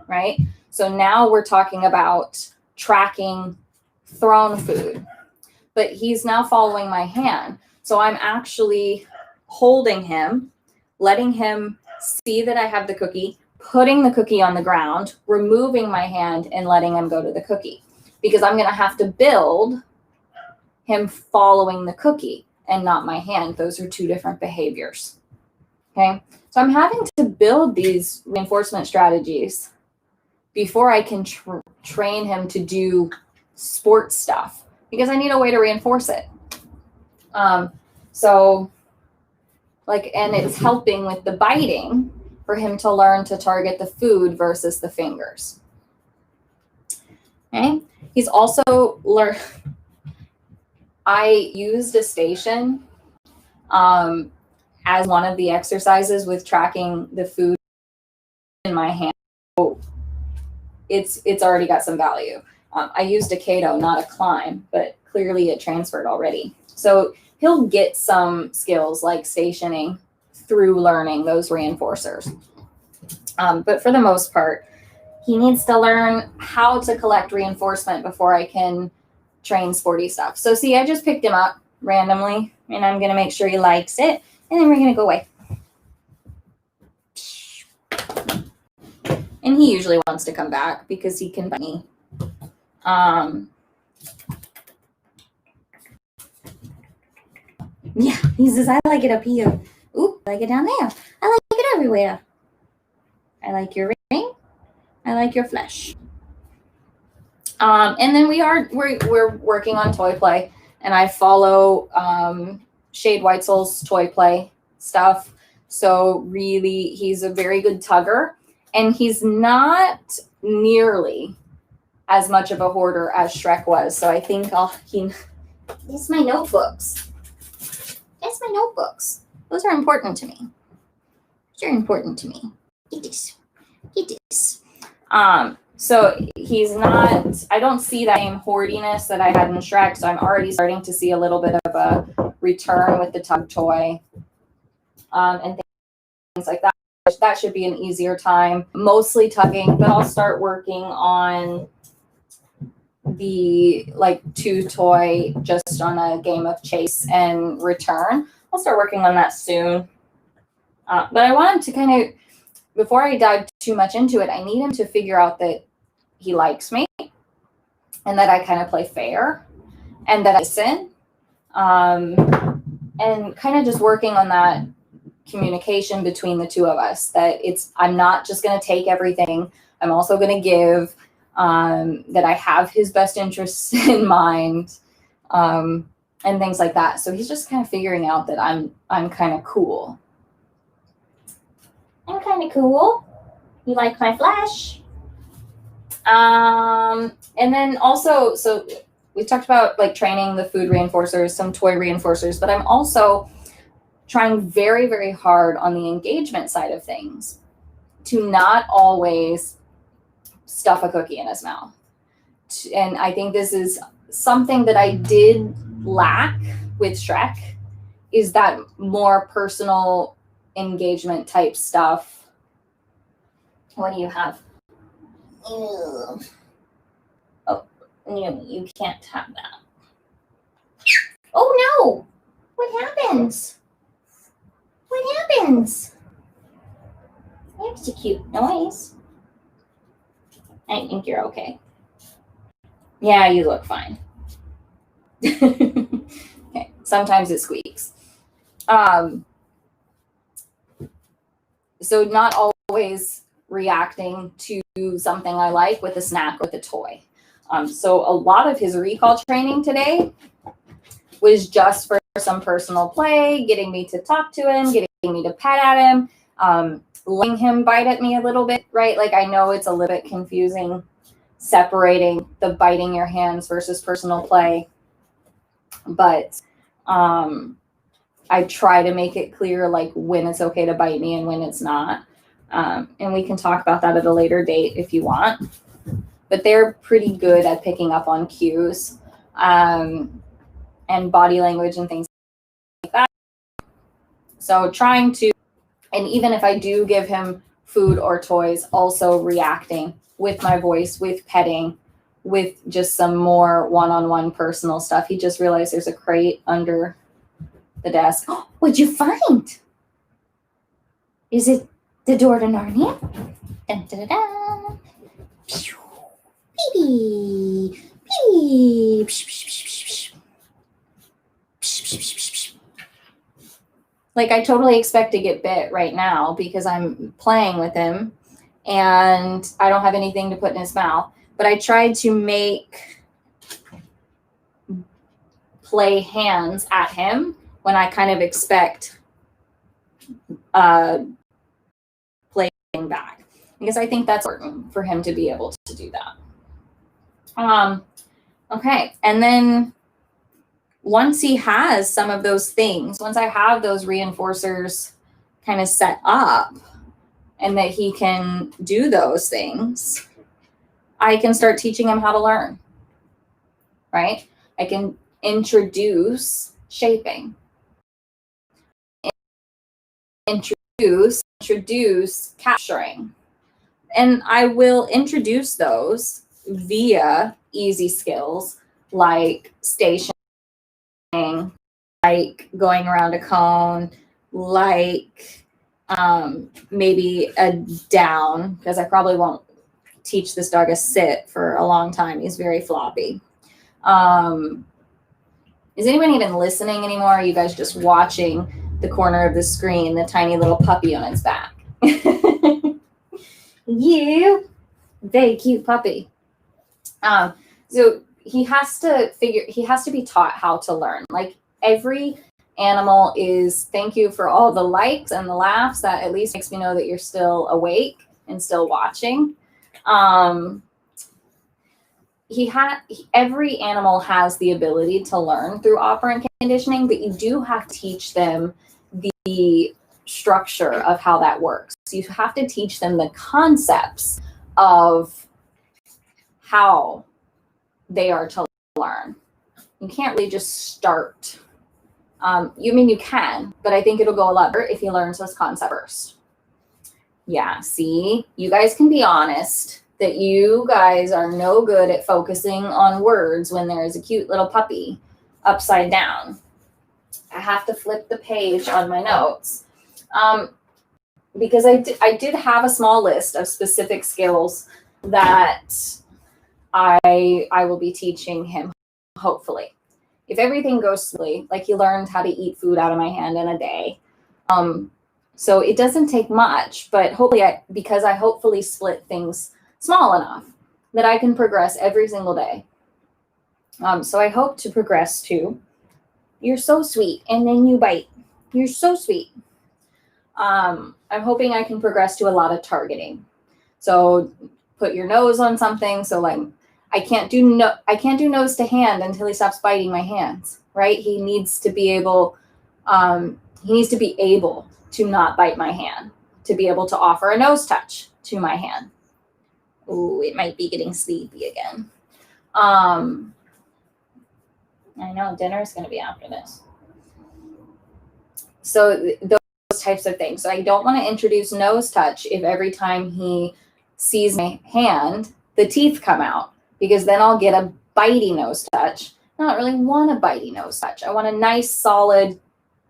right? So now we're talking about tracking thrown food, but he's now following my hand. So I'm actually holding him, letting him see that I have the cookie, putting the cookie on the ground, removing my hand and letting him go to the cookie, because I'm going to have to build him following the cookie and not my hand. Those are two different behaviors. Okay. So I'm having to build these reinforcement strategies before I can train him to do sports stuff, because I need a way to reinforce it. And it's helping with the biting for him to learn to target the food versus the fingers. Okay. He's also learned. I used a station as one of the exercises with tracking the food in my hand. So it's already got some value. I used a Kato, not a climb, but clearly it transferred already. So he'll get some skills like stationing through learning those reinforcers. But for the most part, he needs to learn how to collect reinforcement before I can train sporty stuff. So see, I just picked him up randomly, and I'm going to make sure he likes it, and then we're going to go away. And he usually wants to come back because he can bite me. Yeah, he says, I like it up here. Ooh, I like it down there. I like it everywhere. I like your ring. I like your flesh. And then we're working on toy play, and I follow Shade Weitzel's toy play stuff. So really, he's a very good tugger, and he's not nearly as much of a hoarder as Shrek was. So I think these my notebooks. That's my notebooks. Those are important to me. Those are important to me. Get this. Get this. So he's not, I don't see that same hoardiness that I had in Shrek. So I'm already starting to see a little bit of a return with the tug toy, and things like that. That should be an easier time, mostly tugging, but I'll start working on the like 2 toy just on a game of chase and return. I'll start working on that soon. But I want him to kind of, before I dive too much into it, I need him to figure out that he likes me and that I kind of play fair and that I listen. And kind of just working on that communication between the two of us, that I'm not just going to take everything. I'm also going to give, that I have his best interests in mind, and things like that. So he's just kind of figuring out that I'm kind of cool. I'm kind of cool. You like my flesh? And then also, so we talked about like training the food reinforcers, some toy reinforcers, but I'm also trying very, very hard on the engagement side of things to not always stuff a cookie in his mouth. And I think this is something that I did lack with Shrek, is that more personal engagement type stuff. What do you have? Ugh. Oh, you can't have that. Oh no! What happens? What happens? That's a cute noise. I think you're okay. Yeah, you look fine. Okay. Sometimes it squeaks. So not always reacting to something I like with a snack or with a toy. So a lot of his recall training today was just for some personal play, getting me to talk to him, getting me to pet at him, letting him bite at me a little bit, right? Like I know it's a little bit confusing separating the biting your hands versus personal play, but I try to make it clear like when it's okay to bite me and when it's not. And we can talk about that at a later date if you want. But they're pretty good at picking up on cues, and body language and things like that. So trying to, and even if I do give him food or toys, also reacting with my voice, with petting, with just some more one-on-one personal stuff. He just realized there's a crate under the desk. Oh, what'd you find? Is it the door to Narnia? Dun, dun, dun, dun. Baby, baby. Like I totally expect to get bit right now because I'm playing with him and I don't have anything to put in his mouth. But I tried to make play hands at him when I kind of expect playing back, because I think that's important for him to be able to do that. Okay, and then once he has some of those things, once I have those reinforcers kind of set up and that he can do those things, I can start teaching him how to learn, right? I can introduce shaping, introduce capturing. And I will introduce those via easy skills like stationing, like going around a cone, like maybe a down, because I probably won't teach this dog a sit for a long time. He's very floppy. Is anyone even listening anymore? Or are you guys just watching the corner of the screen, the tiny little puppy on its back? You, very cute puppy. So he has to be taught how to learn. Like every animal is, thank you for all the likes and the laughs. That at least makes me know that you're still awake and still watching. every animal has the ability to learn through operant conditioning, but you do have to teach them the structure of how that works. You have to teach them the concepts of how they are to learn. You can't really just start. You can, but I think it'll go a lot better if he learns this concept first. Yeah, see, you guys can be honest that you guys are no good at focusing on words when there is a cute little puppy upside down. I have to flip the page on my notes because I did have a small list of specific skills that I will be teaching him, hopefully. If everything goes smoothly, like he learned how to eat food out of my hand in a day. So it doesn't take much, but hopefully because I hopefully split things small enough that I can progress every single day. So I hope to progress to, you're so sweet, and then you bite. You're so sweet. I'm hoping I can progress to a lot of targeting. So put your nose on something. So like I can't do nose to hand until he stops biting my hands, right? He needs to be able to not bite my hand, to be able to offer a nose touch to my hand. Ooh, it might be getting sleepy again. I know dinner's going to be after this. So those types of things. So I don't want to introduce nose touch if every time he sees my hand, the teeth come out, because then I'll get a bitey nose touch. I don't really want a bitey nose touch. I want a nice, solid,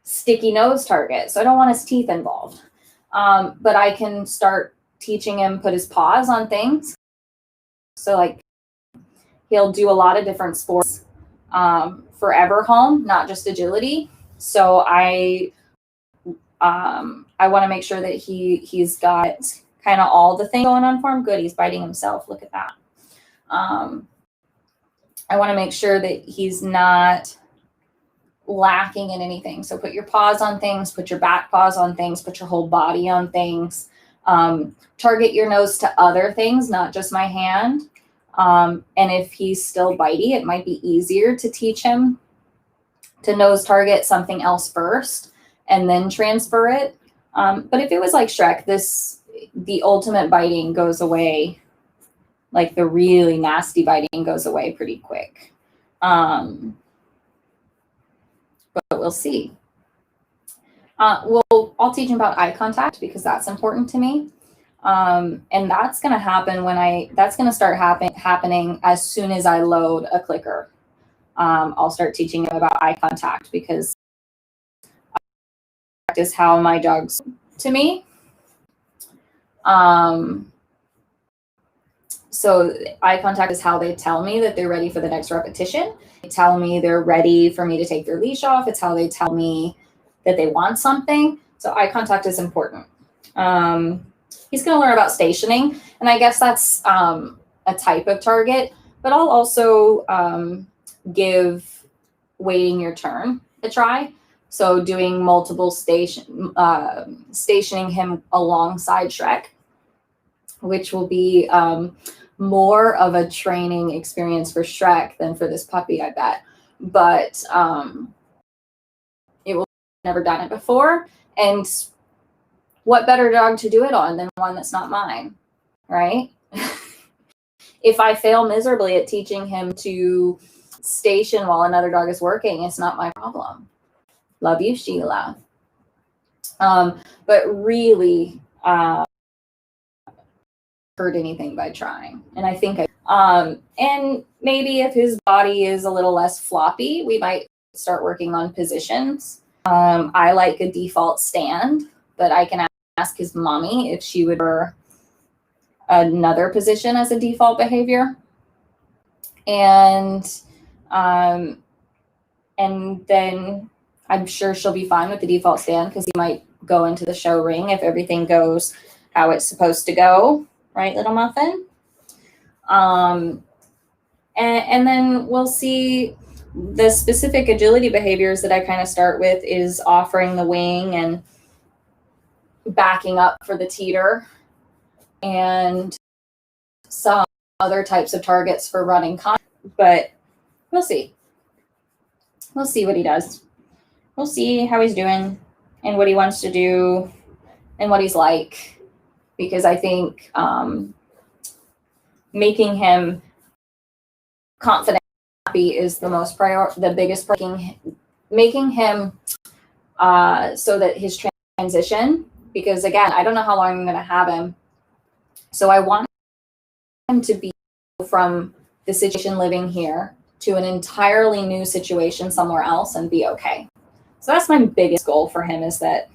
sticky nose target. So I don't want his teeth involved. But I can start teaching him put his paws on things. So like he'll do a lot of different sports forever home, not just agility. So I want to make sure that he's got kind of all the things going on for him. Good, he's biting himself. Look at that. I want to make sure that he's not lacking in anything. So put your paws on things, put your back paws on things, put your whole body on things. Target your nose to other things, not just my hand. And if he's still bitey, it might be easier to teach him to nose target something else first and then transfer it. But if it was like Shrek, the ultimate biting goes away, like the really nasty biting goes away pretty quick. But we'll see. I'll teach him about eye contact because that's important to me. And that's going to happen that's going to start happening as soon as I load a clicker. I'll start teaching him about eye contact because that is how my dogs to me. So eye contact is how they tell me that they're ready for the next repetition. They tell me they're ready for me to take their leash off. It's how they tell me that they want something. So eye contact is important. He's going to learn about stationing, and I guess that's a type of target, but I'll also give waiting your turn a try. So doing multiple stationing him alongside Shrek, which will be more of a training experience for Shrek than for this puppy, I bet. But it will never done it before. And what better dog to do it on than one that's not mine, right? If I fail miserably at teaching him to station while another dog is working, it's not my problem. Love you, Sheila. But really, hurt anything by trying. And I think and maybe if his body is a little less floppy, we might start working on positions. I like a default stand, but I can ask his mommy if she would prefer another position as a default behavior. And then I'm sure she'll be fine with the default stand because he might go into the show ring if everything goes how it's supposed to go. Right, little muffin? And then we'll see the specific agility behaviors that I kind of start with is offering the wing and backing up for the teeter and some other types of targets for running content, but we'll see. We'll see what he does. We'll see how he's doing and what he wants to do and what he's like, because I think making him confident, happy is the most the biggest making him so that his transition, because again, I don't know how long I'm going to have him. So I want him to be from the situation living here to an entirely new situation somewhere else and be okay. So that's my biggest goal for him, is that,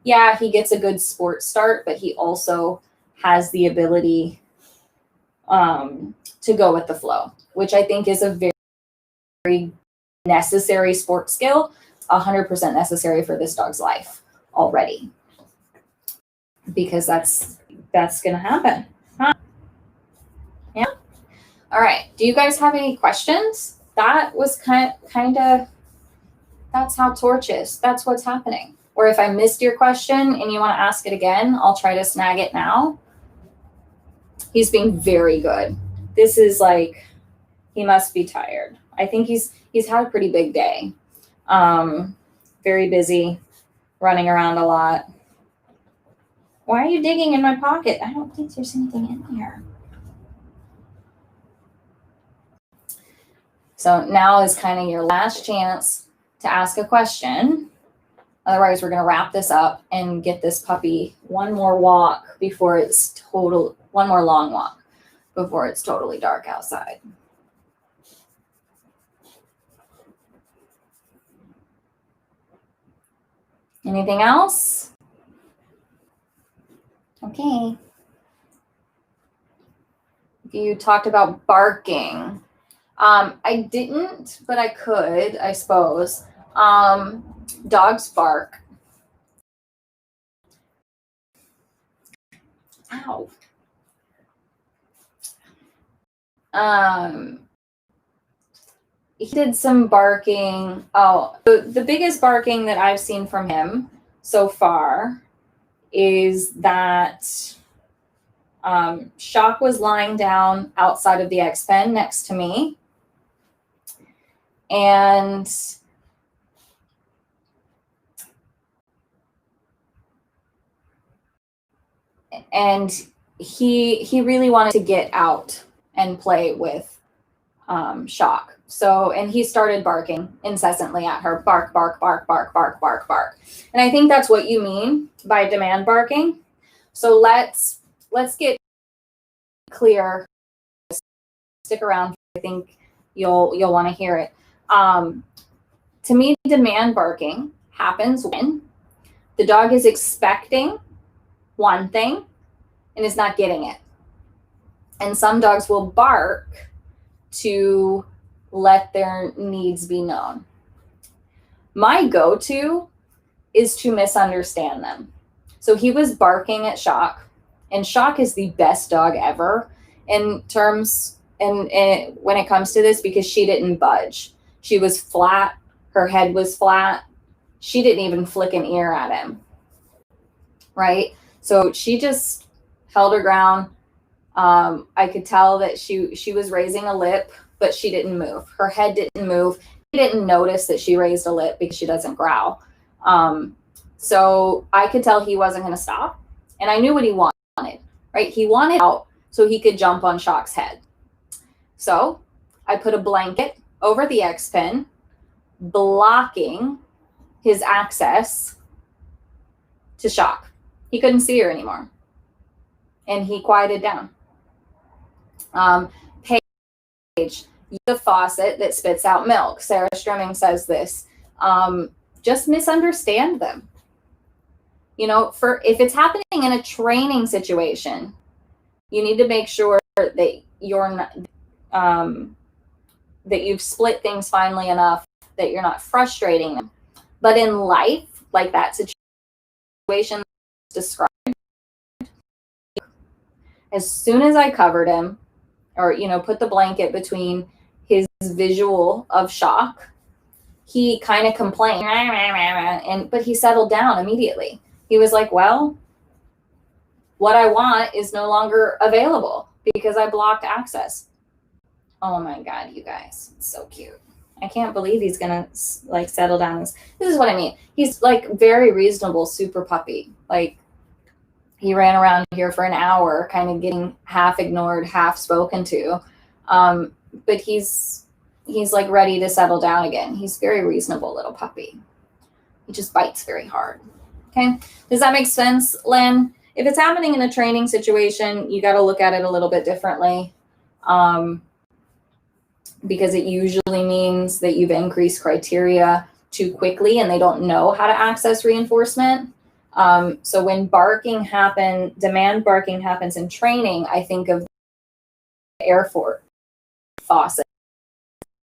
yeah, he gets a good sports start, but he also has the ability to go with the flow, which I think is a very, very necessary sports skill, 100% necessary for this dog's life already, because that's going to happen. Huh? Yeah. All right. Do you guys have any questions? That was kind of, that's how Torch is. That's what's happening. Or if I missed your question and you want to ask it again, I'll try to snag it now. He's being very good. This is like, he must be tired. I think he's had a pretty big day. Very busy, running around a lot. Why are you digging in my pocket? I don't think there's anything in here. So now is kind of your last chance to ask a question. Otherwise, we're going to wrap this up and get this puppy one more walk before it's one more long walk before it's totally dark outside. Anything else? Okay. You talked about barking. I didn't, but I could, I suppose. Dogs bark. Ow. He did some barking. Oh, the biggest barking that I've seen from him so far is that Shock was lying down outside of the X pen next to me. And he really wanted to get out and play with Shock. So, and he started barking incessantly at her. Bark, bark, bark, bark, bark, bark, bark. And I think that's what you mean by demand barking. So let's get clear. Stick around. I think you'll want to hear it. To me, demand barking happens when the dog is expecting one thing and is not getting it. And some dogs will bark to let their needs be known. My go-to is to misunderstand them. So he was barking at Shock, and Shock is the best dog ever in terms, and when it comes to this, because she didn't budge. She was flat. Her head was flat. She didn't even flick an ear at him. Right? So she just held her ground. I could tell that she was raising a lip, but she didn't move. Her head didn't move. He didn't notice that she raised a lip because she doesn't growl. So I could tell he wasn't going to stop. And I knew what he wanted, right? He wanted out so he could jump on Shock's head. So I put a blanket over the X pen, blocking his access to Shock. He couldn't see her anymore. And he quieted down. Paige, the faucet that spits out milk. Sarah Strumming says this. Just misunderstand them. You know, if it's happening in a training situation, you need to make sure that you're not, that you've split things finely enough that you're not frustrating them. But in life, like that situation described, as soon as I covered him, or put the blanket between his visual of Shock, he kind of complained, but he settled down immediately. He was like, well, what I want is no longer available because I blocked access. Oh my God, you guys, it's so cute. I can't believe he's gonna like settle down. This is what I mean. He's like very reasonable, super puppy. Like he ran around here for an hour, kind of getting half ignored, half spoken to. But he's like ready to settle down again. He's very reasonable little puppy. He just bites very hard. Okay, does that make sense, Lynn? If it's happening in a training situation, you got to look at it a little bit differently. Because it usually means that you've increased criteria too quickly and they don't know how to access reinforcement. So when demand barking happens in training, I think of the airport faucet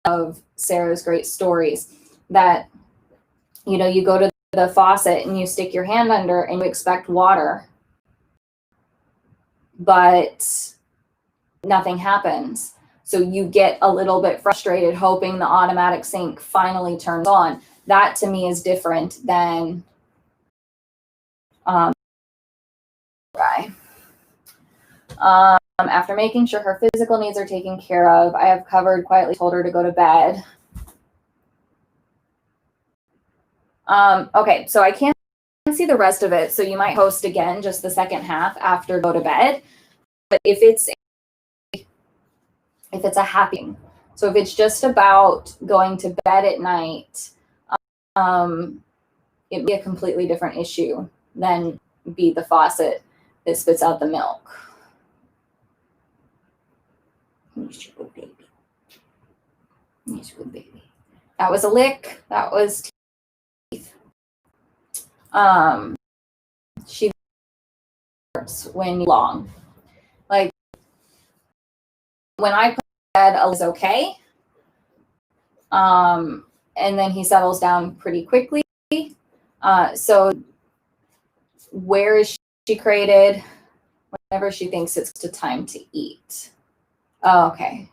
of Sarah's great stories that, you know, you go to the faucet and you stick your hand under and you expect water, but nothing happens. So you get a little bit frustrated hoping the automatic sink finally turns on. That to me is different than after making sure her physical needs are taken care of, I have covered, quietly told her to go to bed. Okay, so I can't see the rest of it, so you might post again just the second half after go to bed. But if it's a happy, so if it's just about going to bed at night, it'd be a completely different issue than be the faucet that spits out the milk. He's your good baby. He's your good baby. That was a lick. That was teeth. She hurts when you long. Like when I put bed, is okay. And then he settles down pretty quickly. So where is she created? Whenever she thinks it's the time to eat. Oh, okay.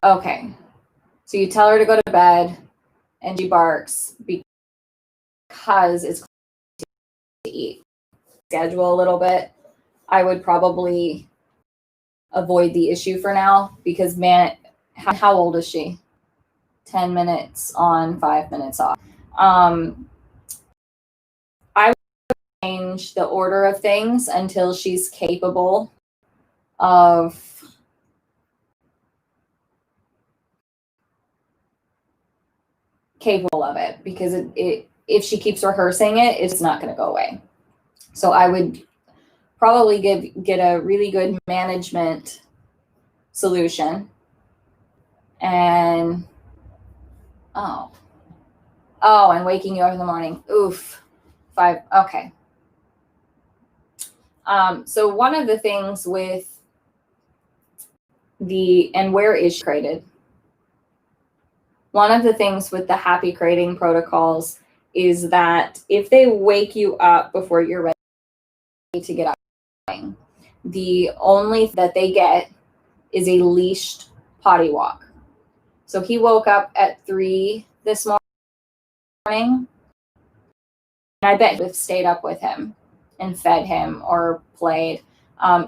Okay. So you tell her to go to bed and she barks because it's to eat. Schedule a little bit. I would probably avoid the issue for now because, man, how old is she? 10 minutes on, 5 minutes off. I would change the order of things until she's capable of it, because if she keeps rehearsing it, it's not going to go away. So I would probably get a really good management solution. And and waking you up in the morning. Oof. 5. Okay. So one of the things with where is she crated? One of the things with the happy crating protocols is that if they wake you up before you're ready to get up, the only that they get is a leashed potty walk. So he woke up at 3 this morning. And I bet you've stayed up with him and fed him or played.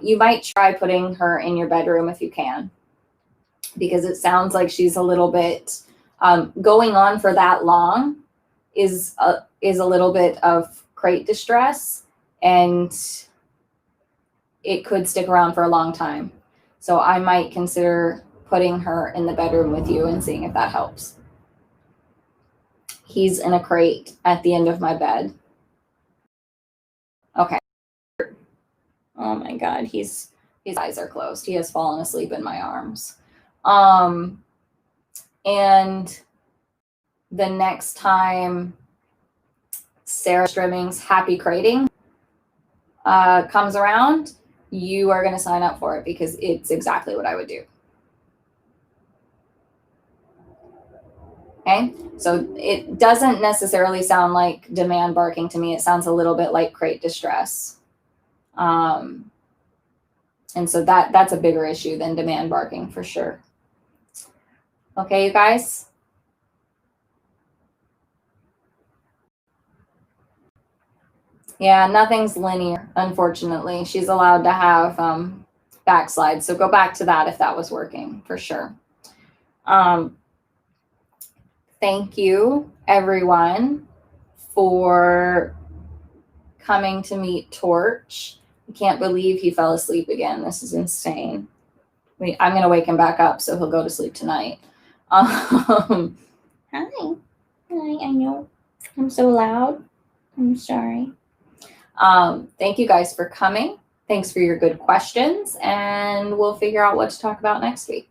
You might try putting her in your bedroom if you can, because it sounds like she's a little bit going on for that long is a little bit of crate distress, and it could stick around for a long time. So I might consider putting her in the bedroom with you and seeing if that helps. He's in a crate at the end of my bed. Okay. Oh my God, his eyes are closed. He has fallen asleep in my arms. And the next time Sarah Strimming's happy crating comes around, you are going to sign up for it, because it's exactly what I would do. Okay, so it doesn't necessarily sound like demand barking to me. It sounds a little bit like crate distress. And so that's a bigger issue than demand barking for sure. Okay, you guys? Yeah, nothing's linear, unfortunately. She's allowed to have backslides. So go back to that if that was working, for sure. Thank you, everyone, for coming to meet Torch. I can't believe he fell asleep again. This is insane. I'm going to wake him back up so he'll go to sleep tonight. Hi. Hi, I know. I'm so loud. I'm sorry. Thank you guys for coming. Thanks for your good questions, and we'll figure out what to talk about next week.